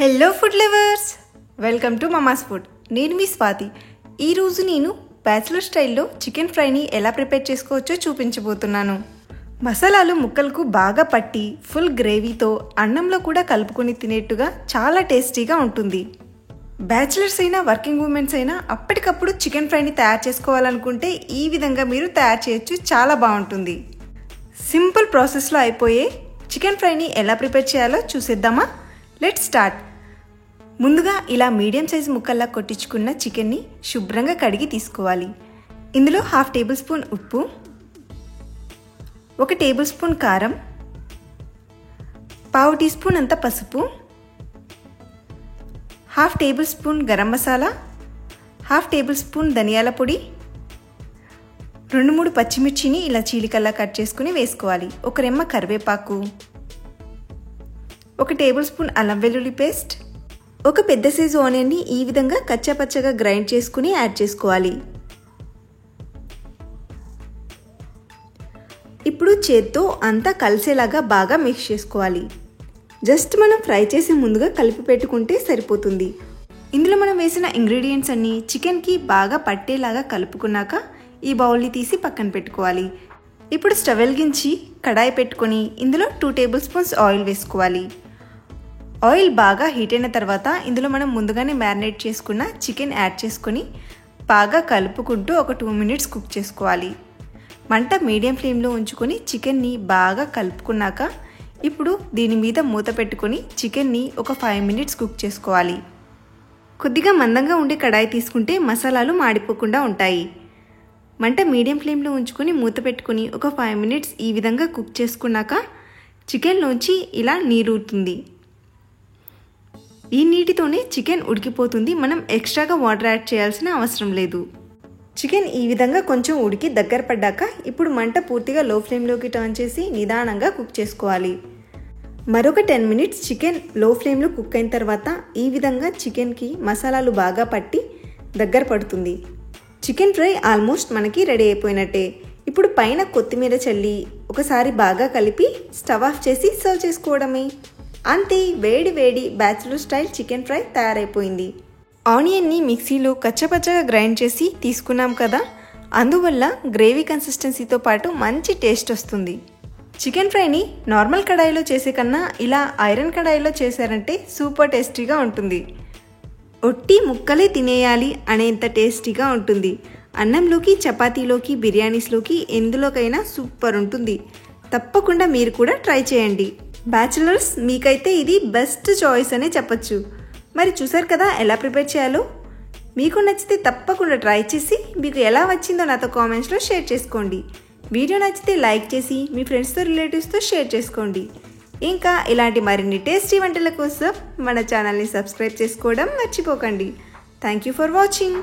Hello food lovers, welcome to Mama's food. నేను మీ స్వాతి. ఈరోజు నేను బ్యాచిలర్ స్టైల్లో చికెన్ ఫ్రైని ఎలా ప్రిపేర్ చేసుకోవచ్చో చూపించబోతున్నాను. మసాలాలు ముక్కలకు బాగా పట్టి ఫుల్ గ్రేవీతో అన్నంలో కూడా కలుపుకొని తినేట్టుగా చాలా టేస్టీగా ఉంటుంది. బ్యాచిలర్స్ అయినా వర్కింగ్ ఉమెన్స్ అయినా అప్పటికప్పుడు చికెన్ ఫ్రైని తయారు చేసుకోవాలనుకుంటే ఈ విధంగా మీరు తయారు చేయొచ్చు. చాలా బాగుంటుంది. సింపుల్ ప్రాసెస్లో అయిపోయే చికెన్ ఫ్రైని ఎలా ప్రిపేర్ చేయాలో చూసేద్దామా? Let's start. ముందుగా ఇలా మీడియం సైజు ముక్కల్లా కొట్టించుకున్న చికెన్ని శుభ్రంగా కడిగి తీసుకోవాలి. ఇందులో 1/2 టేబుల్ స్పూన్ ఉప్పు, 1 టేబుల్ స్పూన్ కారం, 1/2 టీ స్పూన్ అంత పసుపు, 1/2 table spoon garam masala, 1/2 table spoon ధనియాల పొడి, 2-3 పచ్చిమిర్చిని ఇలా చీలికల్లా కట్ చేసుకుని వేసుకోవాలి. 1 రెమ్మ కరివేపాకు, 1 టేబుల్ స్పూన్ అల్లం వెల్లుల్లి పేస్ట్, 1 పెద్ద సైజు ఆనియన్ని ఈ విధంగా కచ్చాపచ్చగా గ్రైండ్ చేసుకుని యాడ్ చేసుకోవాలి. ఇప్పుడు చేత్తో అంతా కలిసేలాగా బాగా మిక్స్ చేసుకోవాలి. జస్ట్ మనం ఫ్రై చేసి ముందుగా కలిపి పెట్టుకుంటే సరిపోతుంది. ఇందులో మనం వేసిన ఇంగ్రీడియంట్స్ అన్నీ చికెన్కి బాగా పట్టేలాగా కలుపుకున్నాక ఈ బౌల్ని తీసి పక్కన పెట్టుకోవాలి. ఇప్పుడు స్టవ్ వెలిగించి కడాయి పెట్టుకొని ఇందులో 2 టేబుల్ స్పూన్స్ ఆయిల్ వేసుకోవాలి. ఆయిల్ బాగా హీట్ అయిన తర్వాత ఇందులో మనం ముందుగానే మ్యారినేట్ చేసుకున్న చికెన్ యాడ్ చేసుకొని బాగా కలుపుకుంటూ ఒక 2 మినిట్స్ కుక్ చేసుకోవాలి. మంట మీడియం ఫ్లేమ్లో ఉంచుకొని చికెన్ని బాగా కలుపుకున్నాక ఇప్పుడు దీని మీద మూత పెట్టుకొని చికెన్ని ఒక 5 మినిట్స్ కుక్ చేసుకోవాలి. కొద్దిగా మందంగా ఉండే కడాయి తీసుకుంటే మసాలాలు మాడిపోకుండా ఉంటాయి. మంట మీడియం ఫ్లేమ్లో ఉంచుకొని మూత పెట్టుకొని ఒక 5 మినిట్స్ ఈ విధంగా కుక్ చేసుకున్నాక చికెన్లోంచి ఇలా నీరూరుతుంది. ఈ నీటితోనే చికెన్ ఉడికిపోతుంది. మనం ఎక్స్ట్రాగా వాటర్ యాడ్ చేయాల్సిన అవసరం లేదు. చికెన్ ఈ విధంగా కొంచెం ఉడికి దగ్గర పడ్డాక ఇప్పుడు మంట పూర్తిగా లో ఫ్లేమ్లోకి టర్న్ చేసి నిదానంగా కుక్ చేసుకోవాలి. మరొక 10 మినిట్స్ చికెన్ లో ఫ్లేమ్లో కుక్ అయిన తర్వాత ఈ విధంగా చికెన్కి మసాలాలు బాగా పట్టి దగ్గర పడుతుంది. చికెన్ ఫ్రై ఆల్మోస్ట్ మనకి రెడీ అయిపోయినట్టే. ఇప్పుడు పైన కొత్తిమీర చల్లి ఒకసారి బాగా కలిపి స్టవ్ ఆఫ్ చేసి సర్వ్ చేసుకోవడమే. అంతే, వేడి వేడి బ్యాచిలర్ స్టైల్ చికెన్ ఫ్రై తయారైపోయింది. ఆనియన్ని మిక్సీలో కచ్చపచ్చగా గ్రైండ్ చేసి తీసుకున్నాం కదా, అందువల్ల గ్రేవీ కన్సిస్టెన్సీతో పాటు మంచి టేస్ట్ వస్తుంది. చికెన్ ఫ్రైని నార్మల్ కడాయిలో చేసే కన్నా ఇలా ఐరన్ కడాయిలో చేశారంటే సూపర్ టేస్టీగా ఉంటుంది. ఒట్టి ముక్కలే తినేయాలి అనేంత టేస్టీగా ఉంటుంది. అన్నంలోకి, చపాతీలోకి, బిర్యానీస్లోకి ఎందులోకైనా సూపర్ ఉంటుంది. తప్పకుండా మీరు కూడా ట్రై చేయండి. బ్యాచిలర్స్ మీకైతే ఇది బెస్ట్ చాయిస్ అనే చెప్పచ్చు. మరి చూసారు కదా ఎలా ప్రిపేర్ చేయాలో. మీకు నచ్చితే తప్పకుండా ట్రై చేసి మీకు ఎలా వచ్చిందో నాతో కామెంట్స్లో షేర్ చేసుకోండి. వీడియో నచ్చితే లైక్ చేసి మీ ఫ్రెండ్స్తో, రిలేటివ్స్తో షేర్ చేసుకోండి. ఇంకా ఇలాంటి మరిన్ని టేస్టీ వంటల కోసం మన ఛానల్ని సబ్స్క్రైబ్ చేసుకోవడం మర్చిపోకండి. Thank you for watching.